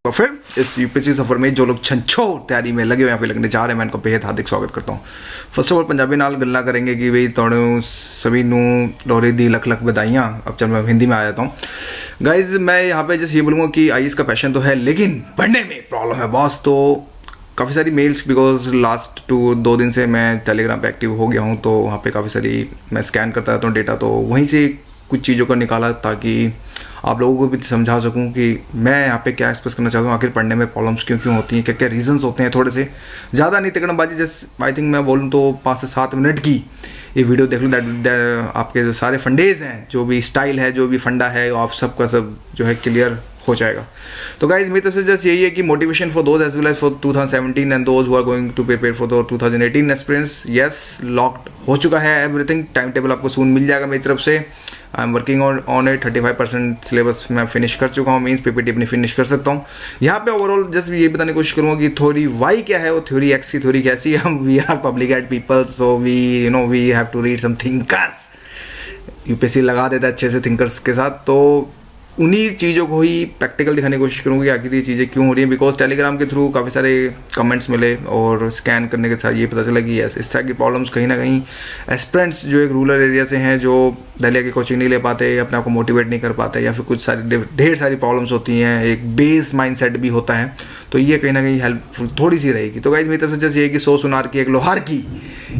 तो फिर इस यूपीएससी सफर में जो लोग छंछो तैयारी में लगे हुए यहाँ पे लगने जा रहे हैं, मैं इनको बेहद हार्दिक स्वागत करता हूँ। फर्स्ट ऑफ ऑल पंजाबी नाल गल्ला करेंगे कि भाई तोड़ू सभी नू लोहड़ी दी लख लख बधाइयाँ। अब चल मैं हिंदी में आ जाता हूँ। गाइज मैं यहाँ पे जैसे ये बोलूँगा कि आईएएस का पैशन तो है, लेकिन पढ़ने में प्रॉब्लम है बॉस। तो काफ़ी सारी मेल्स, बिकॉज लास्ट 2 दिन से मैं टेलीग्राम पे एक्टिव हो गया हूँ, तो वहाँ पे काफ़ी सारी मैं स्कैन करता रहता हूँ डेटा, तो वहीं से कुछ चीज़ों को निकाला ताकि आप लोगों को भी समझा सकूं कि मैं यहाँ पे क्या एक्सप्रेस करना चाहता हूँ, आखिर पढ़ने में प्रॉब्लम्स क्यों क्यों होती हैं, क्या क्या रीजंस होते हैं। थोड़े से ज़्यादा नहीं तिकड़मबाजी, जस्ट आई थिंक मैं बोलूँ तो 5 से 7 मिनट की ये वीडियो देख लो। दैट आपके जो सारे फंडेज हैं, जो भी स्टाइल है, जो भी फंडा है, आप सबका सब जो है क्लियर हो जाएगा। तो गाइज मेरी तरफ से जस्ट यही है कि motivation for those as well as for 2017 and those who are going to prepare for 2018 aspirants. Yes, locked हो चुका है एवरीथिंग। टाइम टेबल आपको सून मिल जाएगा मेरी तरफ से। I am working on it. 35% syllabus मैं फिनिश कर चुका हूँ, मीन्स पीपीटी अपनी फिनिश कर सकता हूँ। यहाँ पे ओवरऑल जस्ट ये बताने की कोशिश करूँगा कि थ्योरी वाई क्या है और थ्योरी एक्स की थ्योरी कैसी है। हम we are public ad people, so we have to read some thinkers. UPSC लगा देता है अच्छे से थिंकर्स के साथ, तो उन्हीं चीज़ों को ही प्रैक्टिकल दिखाने की कोशिश करूँगी आखिर ये चीज़ें क्यों हो रही हैं। बिकॉज टेलीग्राम के थ्रू काफ़ी सारे कमेंट्स मिले और स्कैन करने के साथ ये पता चला कि यस, इस तरह की प्रॉब्लम्स कहीं ना कहीं एस्पिरेंट्स जो एक रूरल एरिया से हैं, जो दिल्ली की कोचिंग नहीं ले पाते, अपने आप को मोटिवेट नहीं कर पाते, या फिर कुछ सारी ढेर सारी प्रॉब्लम्स होती हैं, एक बेस माइंडसेट भी होता है, तो ये कहीं ना कहीं हेल्पफुल थोड़ी सी रहेगी। तो गाइज मेरी तरफ से जस्ट ये कि 100 सुनार की एक लोहार की,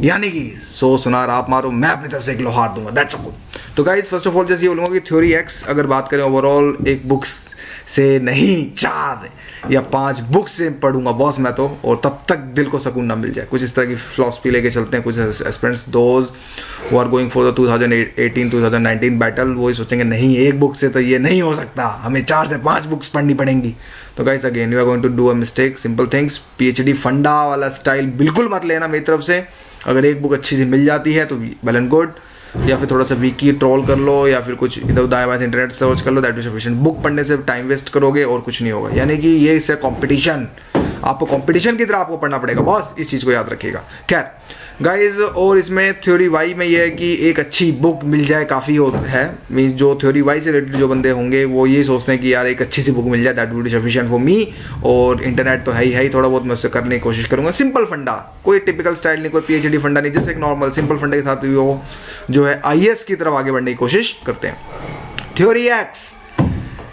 यानी कि 100 सुनार आप मारो, मैं अपनी तरफ से एक लोहार दूंगा। That's all. तो गाइज फर्स्ट ऑफ ऑल जैसे ये बोलूँगा कि थ्योरी एक्स अगर बात करें ओवरऑल, एक बुक्स से नहीं 4 या 5 बुक्स से पढ़ूंगा बॉस मैं तो, और तब तक दिल को सुकून ना मिल जाए। कुछ इस तरह की फिलॉसफी लेके चलते हैं कुछ aspirants, those who are going for the 2018-2019 battle. वो ही सोचेंगे नहीं एक बुक से तो ये नहीं हो सकता, हमें 4 से 5 बुक्स पढ़नी पड़ेंगी। तो guys again you are going to do a mistake, simple things. PhD फंडा वाला स्टाइल बिल्कुल मत लेना मेरी तरफ से। अगर एक बुक अच्छी सी मिल जाती है तो वेल एंड गुड, या फिर थोड़ा सा वीकी ट्रोल कर लो, या फिर कुछ इधर दाएं बाएं इंटरनेट सर्च कर लो, दैट इज सफिशिएंट। बुक पढ़ने से टाइम वेस्ट करोगे और कुछ नहीं होगा। यानी कि ये इससे कंपटीशन, आपको कंपटीशन की तरह आपको पढ़ना पड़ेगा बॉस, इस चीज़ को याद रखिएगा। खैर गाइज, और इसमें थ्योरी वाई में ये है कि एक अच्छी बुक मिल जाए काफ़ी है। मीन्स जो थ्योरी वाई से रिलेटेड जो बंदे होंगे वो ये सोचते हैं कि यार एक अच्छी सी बुक मिल जाए, that would be sufficient for me. और इंटरनेट तो है ही थोड़ा बहुत मैं उससे करने की कोशिश करूँगा। सिंपल फंडा, कोई टिपिकल स्टाइल नहीं, कोई पीएचडी फंडा नहीं, जैसे एक नॉर्मल सिंपल फंडे के साथ भी वो जो है आईएएस की तरफ आगे बढ़ने की कोशिश करते हैं। थ्योरी एक्स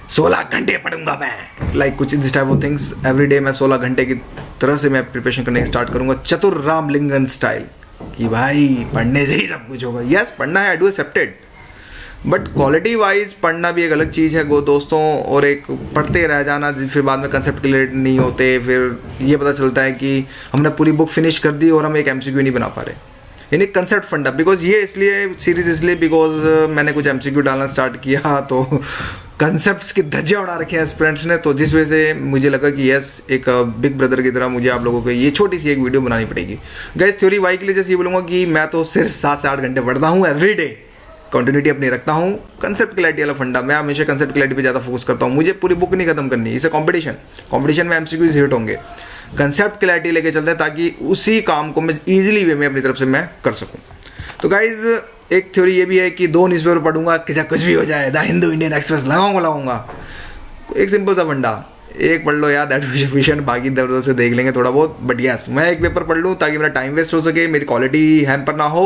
16 घंटे पढ़ूंगा मैं, लाइक कुछ this type of things every day. मैं 16 घंटे की तरह से मैं प्रिपरेशन करने की स्टार्ट करूंगा, चतुर रामलिंगन स्टाइल, कि भाई पढ़ने से ही सब कुछ होगा। यस, पढ़ना है, I do accepted, but quality wise पढ़ना भी एक अलग चीज़ है दोस्तों। और एक पढ़ते रह जाना, फिर बाद में कंसेप्ट क्लियर नहीं होते, फिर ये पता चलता है कि हमने पूरी बुक फिनिश कर दी और हम एक एमसीक्यू नहीं बना पा रहे, यानी कंसेप्ट फंडा। बिकॉज ये इसलिए सीरीज इसलिए बिकॉज मैंने कुछ एमसीक्यू डालना स्टार्ट किया, तो कंसेप्ट्स की धज्जे उड़ा रखे हैं स्टूडेंट्स ने, तो जिस वजह से मुझे लगा कि यस, एक बिग ब्रदर की तरह मुझे आप लोगों को ये छोटी सी एक वीडियो बनानी पड़ेगी। गाइस थ्योरी वाई के लिए जैसे ये बोलूँगा कि मैं तो सिर्फ 7 से 8 घंटे पढ़ता हूँ एवरी डे, कंटिन्यूटी अपनी रखता हूँ। कंसेप्ट क्लैरिटी वाला फंडा, मैं हमेशा कंसेप्ट क्लैरिटी पे ज़्यादा फोकस करता हूँ। मुझे पूरी बुक नहीं खत्म करनी, इसे कॉम्पिटिशन में एमसीक्यूज हिट होंगे। कंसेप्ट क्लैरिटी लेके चलते हैं ताकि उसी काम को मैं ईजिली वे में अपनी तरफ से मैं कर सकूँ। तो गाइज एक थ्योरी ये भी है कि 2 न्यूज़पेपर पढ़ूंगा कि चाहे कुछ भी हो जाए, द हिंदू, इंडियन एक्सप्रेस लगाऊंगा। एक सिंपल सा फंडा, एक पढ़ लो यार, दैट इज सफिशिएंट, बाकी दर्द से देख लेंगे थोड़ा बहुत। बट यस, मैं एक पेपर पढ़ लूँ ताकि मेरा टाइम वेस्ट हो सके, मेरी क्वालिटी हैम्पर ना हो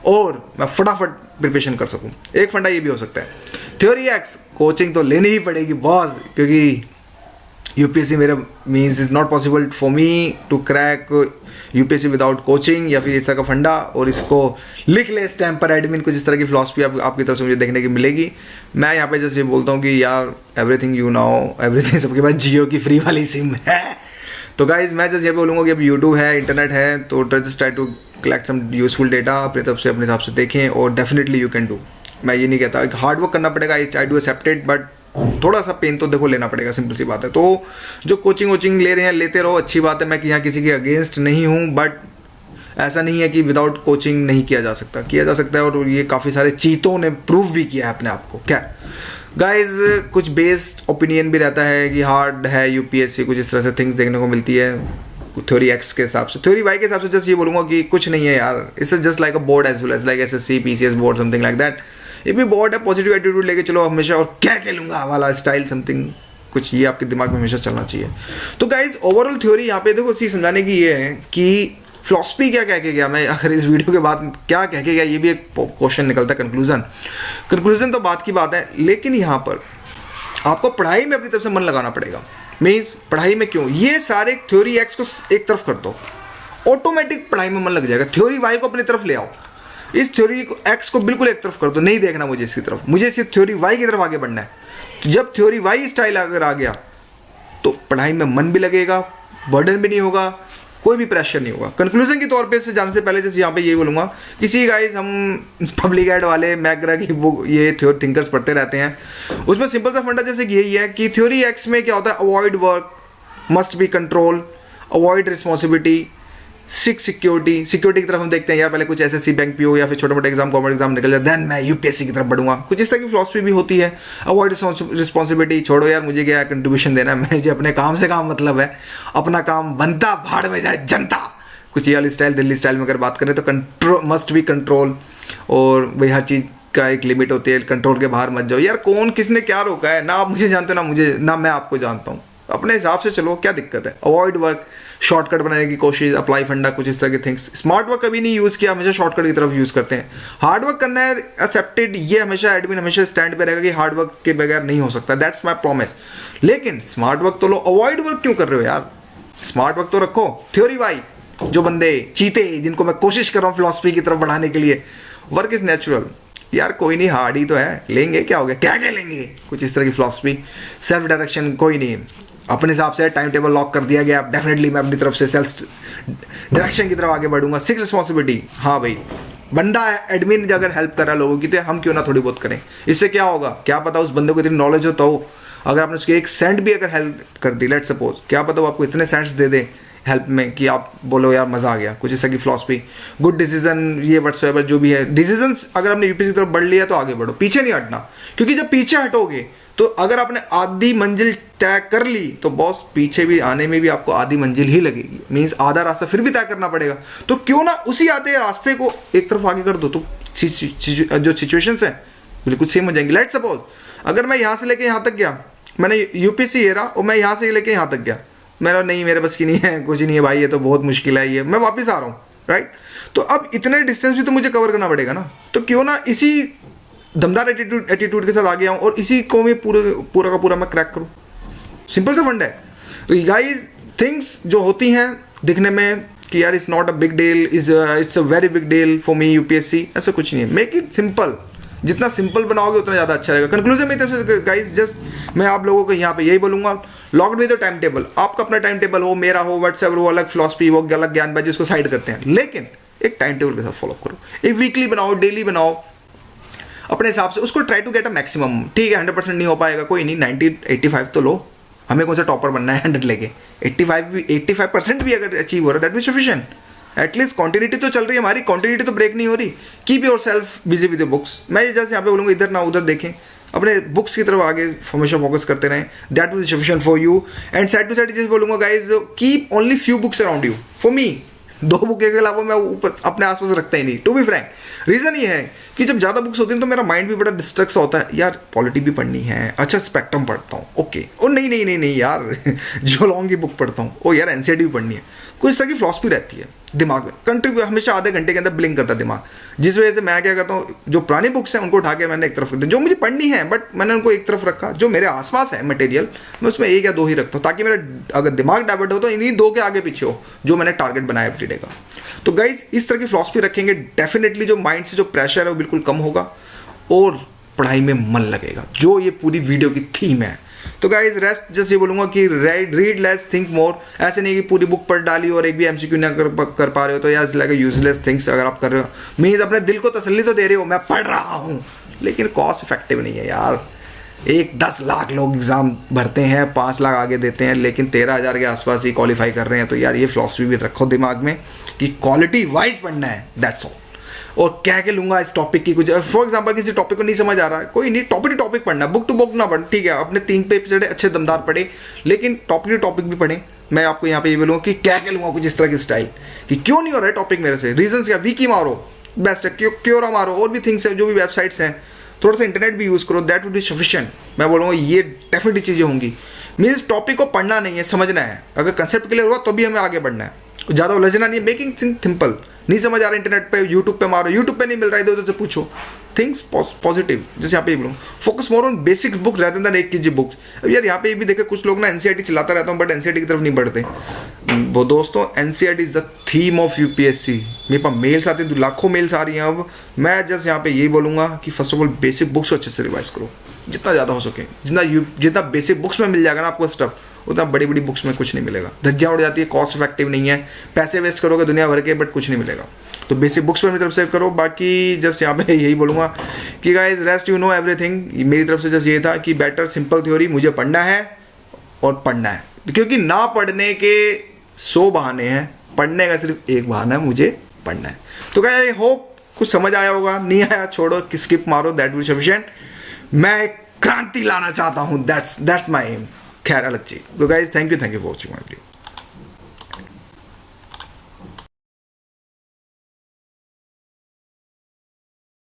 और मैं फटाफट प्रिपरेशन कर सकूँ। एक फंडा ये भी हो सकता है। थ्योरी एक्स कोचिंग तो लेनी ही पड़ेगी बॉस, क्योंकि यूपीएससी मेरा means is not possible for me to crack UPSC without coaching या फिर इस तरह का फंडा। और इसको लिख ले स्टैम्प पर एडमिन, कुछ इस तरह की फिलॉसफी आपकी तरफ से मुझे देखने की मिलेगी। मैं यहाँ पे जैसे बोलता हूँ कि यार एवरीथिंग यू नाउ, एवरीथिंग सबके पास जियो की फ्री वाली सिम है। तो गाइज मैं जैसे ये बोलूँगा कि अब यूट्यूब है, इंटरनेट है, तो just try to collect some useful data अपनी तरफ से, अपने हिसाब से देखें, और डेफिनेटली यू कैन डू। मैं ये नहीं कहता, हार्ड वर्क करना पड़ेगा, I do accept it, but थोड़ा सा पेन तो देखो लेना पड़ेगा, सिंपल सी बात है। तो जो कोचिंग ले रहे हैं, लेते रहो, अच्छी बात है। मैं यहाँ किसी के अगेंस्ट नहीं हूँ, बट ऐसा नहीं है कि विदाउट कोचिंग नहीं किया जा सकता, किया जा सकता है। और ये काफ़ी सारे चीतों ने प्रूव भी किया है अपने आप को। क्या गाइज, कुछ बेस्ड ओपिनियन भी रहता है कि हार्ड है यूपीएससी, कुछ इस तरह से थिंग्स देखने को मिलती है थ्योरी एक्स के हिसाब से। थ्योरी वाई के हिसाब से जस्ट ये बोलूँगा कि कुछ नहीं है यार, it's just like a board as well as like SSC, PCS board, something like that. ये भी बोर्ड है, पॉजिटिव एटीट्यूड लेके चलो हमेशा, और क्या लूँगा वाला स्टाइल, समथिंग कुछ ये आपके दिमाग में हमेशा चलना चाहिए। तो गाइज ओवरऑल थ्योरी यहाँ पे देखो सी समझाने की ये है कि फिलॉसफी क्या कह के गया, मैं आखिर इस वीडियो के बाद क्या कह के गया ये भी एक क्वेश्चन निकलता है। कंक्लूजन तो बात की बात है, लेकिन यहाँ पर आपको पढ़ाई में अपनी तरफ से मन लगाना पड़ेगा। मीन्स पढ़ाई में क्यों, ये सारे थ्योरी एक्स को एक तरफ कर दो, ऑटोमेटिक पढ़ाई में मन लग जाएगा। थ्योरी वाई को अपनी तरफ ले आओ, इस थ्योरी को एक्स को बिल्कुल एक तरफ कर दो, नहीं देखना मुझे इसकी तरफ, मुझे सिर्फ थ्योरी वाई की तरफ आगे बढ़ना है। तो जब थ्योरी वाई स्टाइल अगर आ गया तो पढ़ाई में मन भी लगेगा, बर्डन भी नहीं होगा, कोई भी प्रेशर नहीं होगा। कंक्लूजन के तौर पे से जाने से पहले जैसे यहाँ पे ये बोलूँगा, किसी गाइस हम पब्लिक एड वाले मैकग्रा की बुक ये थ्योरी थिंकर्स पढ़ते रहते हैं, उसमें सिंपल सा फंडा जैसे यही है कि थ्योरी एक्स में क्या होता है, avoid work, must be control, avoid responsibility, six security की तरफ हम देखते हैं यार, पहले कुछ एसएससी बैंक पीओ या फिर छोटे मोटे एग्जाम गवर्नमेंट एग्जाम निकल जाए, देन मैं यूपीएससी की तरफ बढ़ूंगा। कुछ इस तरह की फिलॉसफी भी होती है। अवॉइड रिस्पॉन्सिबिलिटी, छोड़ो यार मुझे क्या कंट्रीब्यूशन देना है, मुझे अपने काम से काम मतलब है, अपना काम बनता भाड़ में जाए जनता। कुछ ये वाली स्टाइल, दिल्ली स्टाइल में अगर बात करें तो कंट्रोल, मस्ट बी कंट्रोल, और भाई हर चीज़ का एक लिमिट होती है, कंट्रोल के बाहर मत जाओ। यार कौन किसने क्या रोका है, ना आप मुझे जानते हो ना मैं आपको जानता हूँ, अपने हिसाब से चलो, क्या दिक्कत है। अवॉइड वर्क, शॉर्टकट बनाने की कोशिश, अप्लाई फंडा, कुछ इस तरह के थिंग्स। स्मार्ट वर्क कभी नहीं यूज़ किया, हमेशा शॉर्टकट की तरफ यूज़ करते हैं। हार्ड वर्क करना है एक्सेप्टेड, ये हमेशा एडमिन हमेशा स्टैंड पे रहेगा कि हार्ड वर्क के बगैर नहीं हो सकता, दैट्स माई प्रॉमिस। लेकिन स्मार्ट वर्क तो लो, अवॉइड वर्क क्यों कर रहे हो यार, स्मार्ट वर्क तो रखो। थ्योरी वाई जो बंदे चीते जिनको मैं कोशिश कर रहा हूँ फिलॉसफी की तरफ बढ़ाने के लिए, वर्क इज नेचुरल यार, कोई नहीं हार्ड ही तो है, लेंगे क्या हो गया, क्या लेंगे, कुछ इस तरह की फिलॉसफी। सेल्फ डायरेक्शन कोई नहीं, अपने हिसाब से टाइम टेबल लॉक कर दिया गया, डेफिनेटली मैं अपनी तरफ से सेल्फ डायरेक्शन की तरफ आगे बढ़ूंगा। सिक्स रिस्पॉन्सिबिलिटी, हाँ भाई बंदा एडमिन अगर हेल्प कर रहा है लोगों की तो हम क्यों ना थोड़ी बहुत करें, इससे क्या होगा, क्या पता उस बंदे को इतनी नॉलेज हो तो अगर आपने उसके एक सेंट भी अगर हेल्प कर दी, लेट सपोज, क्या पता वो आपको इतने सेंट्स दे दे हेल्प में कि आप बोलो यार मजा आ गया। कुछ इस तरह की फिलॉसफी। गुड डिसीजन, ये व्हाट्सएवर जो भी है डिसीजन, अगर आपने यूपीएससी की तरफ बढ़ लिया तो आगे बढ़ो, पीछे नहीं हटना, क्योंकि जब पीछे हटोगे तो अगर आपने आधी मंजिल तय कर ली तो बॉस पीछे भी आने में भी आपको आधी मंजिल ही लगेगी, मीन्स आधा रास्ता फिर भी तय करना पड़ेगा। तो क्यों ना उसी आधे रास्ते को एक तरफ आगे कर दो, तो जो सिचुएशंस हैं बिल्कुल सेम हो जाएंगी। लेट सपोज अगर मैं यहाँ से लेके यहाँ तक गया, मैंने यूपीएससी ये रहा और मैं यहाँ से लेके यहाँ तक गया, मेरा नहीं, मेरे बस की नहीं है, कुछ नहीं है भाई, ये तो बहुत मुश्किल है, ये मैं वापस आ रहा हूँ, राइट। तो अब इतने डिस्टेंस भी तो मुझे कवर करना पड़ेगा ना, तो क्यों ना इसी दमदार एटीट्यूड के साथ आगे आऊँ और इसी को मैं पूरा का पूरा मैं क्रैक करूँ। सिंपल सा फंड है। तो गाइस थिंग्स जो होती हैं दिखने में कि यार it's not a big deal, it's a very big deal for me UPSC, ऐसा कुछ नहीं है। मेक इट सिंपल, जितना सिंपल बनाओगे उतना ज़्यादा अच्छा रहेगा। कंक्लूजन में तरफ से गाइस जस्ट मैं आप लोगों को यहाँ पे यही बोलूँगा, locked with the time table. आपका अपना टाइम टेबल हो, मेरा हो, व्हाट्सएप हो, अलग फिलॉसफी हो, अलग ज्ञान बाजी, उसको साइड करते हैं, लेकिन एक टाइम टेबल के साथ फॉलो करो। एक वीकली बनाओ, डेली बनाओ, अपने हिसाब से उसको try to get a maximum. ठीक है 100% नहीं हो पाएगा, कोई नहीं, 90-85 तो लो, हमें कौन सा टॉपर बनना है 100 लेके, 85% भी अगर अचीव हो रहा है that be sufficient. At least continuity तो चल रही है हमारी, कॉन्टिन्यूटी तो ब्रेक नहीं हो रही। Keep your self busy with your books. मैं जैसे यहाँ पे बोलूँगा इधर ना उधर देखें, अपने बुक्स की तरफ आगे हमेशा फोकस करते रहें, that will be sufficient for you. And side to side जैसे बोलूँगा guys, keep only few books around you. For me 2 book के अलावा मैं ऊपर अपने आसपास रखता ही नहीं, टू बी फ्रैंक। रीज़न ये है कि जब ज़्यादा बुक्स होती हैं तो मेरा माइंड भी बड़ा डिस्ट्रैक्ट होता है, यार पॉलिटी भी पढ़नी है, अच्छा स्पेक्ट्रम पढ़ता हूँ, ओके, ओ नहीं यार जो लॉन्ग की बुक पढ़ता हूँ, ओ यार एनसीईआरटी भी पढ़नी है। कुछ इस तरह की फिलॉसफी रहती है दिमाग में, कंट्री हमेशा आधे घंटे के अंदर ब्लिंक करता है दिमाग, जिस वजह से मैं क्या करता हूँ, जो पुरानी बुक्स हैं उनको उठा के मैंने एक तरफ रख दिया, जो मुझे पढ़नी है बट मैंने उनको एक तरफ रखा, जो मेरे आसपास है मटेरियल मैं उसमें 1 या 2 ही रखता हूँ, ताकि मेरा अगर दिमाग डाइवर्ट हो तो इन्हीं 2 के आगे पीछे हो जो मैंने टारगेट बनाया एवरीडे का। तो गाइज इस तरह की फिलॉसफी रखेंगे, डेफिनेटली जो माइंड से जो प्रेशर है वो बिल्कुल कम होगा और पढ़ाई में मन लगेगा, जो ये पूरी वीडियो की थीम है। तो गाइज रेस्ट जस्ट ये बोलूंगा कि रीड लेस थिंक मोर। ऐसे नहीं कि पूरी बुक पढ़ डाली और एक भी एमसीक्यू ना कर पा रहे हो तो यार लाइक यूजलेस थिंग्स अगर आप कर रहे हो, मीन्स अपने दिल को तसल्ली तो दे रहे हो मैं पढ़ रहा हूँ, लेकिन कॉस्ट इफेक्टिव नहीं है यार। 10 लाख लोग एग्जाम भरते हैं, 5 लाख आगे देते हैं, लेकिन 13,000 के आसपास ही क्वालिफाई कर रहे हैं। तो यार ये फिलॉसफी भी रखो दिमाग में कि क्वालिटी वाइज पढ़ना है, दैट्स ऑल। और कह के लूंगा इस टॉपिक की कुछ, फॉर एग्जांपल किसी टॉपिक को नहीं समझ आ रहा है, कोई नहीं, टॉपिक टू टॉपिक पढ़ना, बुक टू बुक ना पढ़, ठीक है अपने 3 पेज चढ़े अच्छे दमदार पढ़े, लेकिन टॉपिक टू टॉपिक भी पढ़ें। मैं आपको यहाँ पे ये बोलूँगा कि कह के लूंगा कुछ इस तरह की स्टाइल कि क्यों नहीं हो रहा है टॉपिक मेरे से, रीजन क्या, वीकी मारो बेस्ट है, क्योरा मारो, और भी थिंग्स है, जो भी वेबसाइट्स हैं, थोड़ा सा इंटरनेट भी यूज़ करो, दैट वुड बी सफिशिएंट। मैं बोलूँगा ये डेफिनेटली चीज़ें होंगी। मीन्स टॉपिक को पढ़ना नहीं है, समझना है। अगर कंसेप्ट क्लियर हुआ तो भी हमें आगे बढ़ना है, ज़्यादा उलझना नहीं है। मेकिंग थिंग सिंपल, नहीं समझ आ रहा इंटरनेट पे, यूट्यूब पे मारो, यूट्यूब पे नहीं मिल रहा है इधर उधर से पूछो। थिंग्स पॉजिटिव, जैसे यहाँ पे बोलूँ, focus more on basic book रहते हैं एक कीजिए बुक्स। अब यार यहाँ पे भी देखे कुछ लोग ना एनसीईआरटी चलाता रहता हूँ, बट एनसीईआरटी की तरफ नहीं बढ़ते। वो दोस्तों, NCERT is the theme of UPSC. मेरे पास मेल्स आते हैं, लाखों मेल्स आ रही हैं। अब मैं जस्ट यहाँ पे यही बोलूँगा कि first of all basic books को अच्छे से रिवाइज करो, जितना ज़्यादा हो सके। जितना बेसिक बुक्स में मिल जाएगा ना आपको स्टफ, उतना बड़ी बड़ी बुक्स में कुछ नहीं मिलेगा। धज्जियाँ उड़ जाती है, कॉस्ट इफेक्टिव नहीं है, पैसे वेस्ट करोगे दुनिया भर के, बट कुछ नहीं मिलेगा। तो बेसिक बुक्स पर मेरी तरफ से करो। बाकी जस्ट यहाँ पे यही बोलूँगा कि guys rest you know everything. मेरी तरफ से जस्ट ये था कि बेटर सिंपल थ्योरी, मुझे पढ़ना है और पढ़ना है, क्योंकि ना पढ़ने के 100 बहाने हैं, पढ़ने का सिर्फ एक बहाना है, मुझे पढ़ना है। तो गाइज आई होप कुछ समझ आया होगा, नहीं आया छोड़ो, स्किप मारो, दैट विल सफिशिएंट। मैं एक क्रांति लाना चाहता हूँ, दैट्स माई एम। खैर अलग चीज। तो guys thank you for watching my video.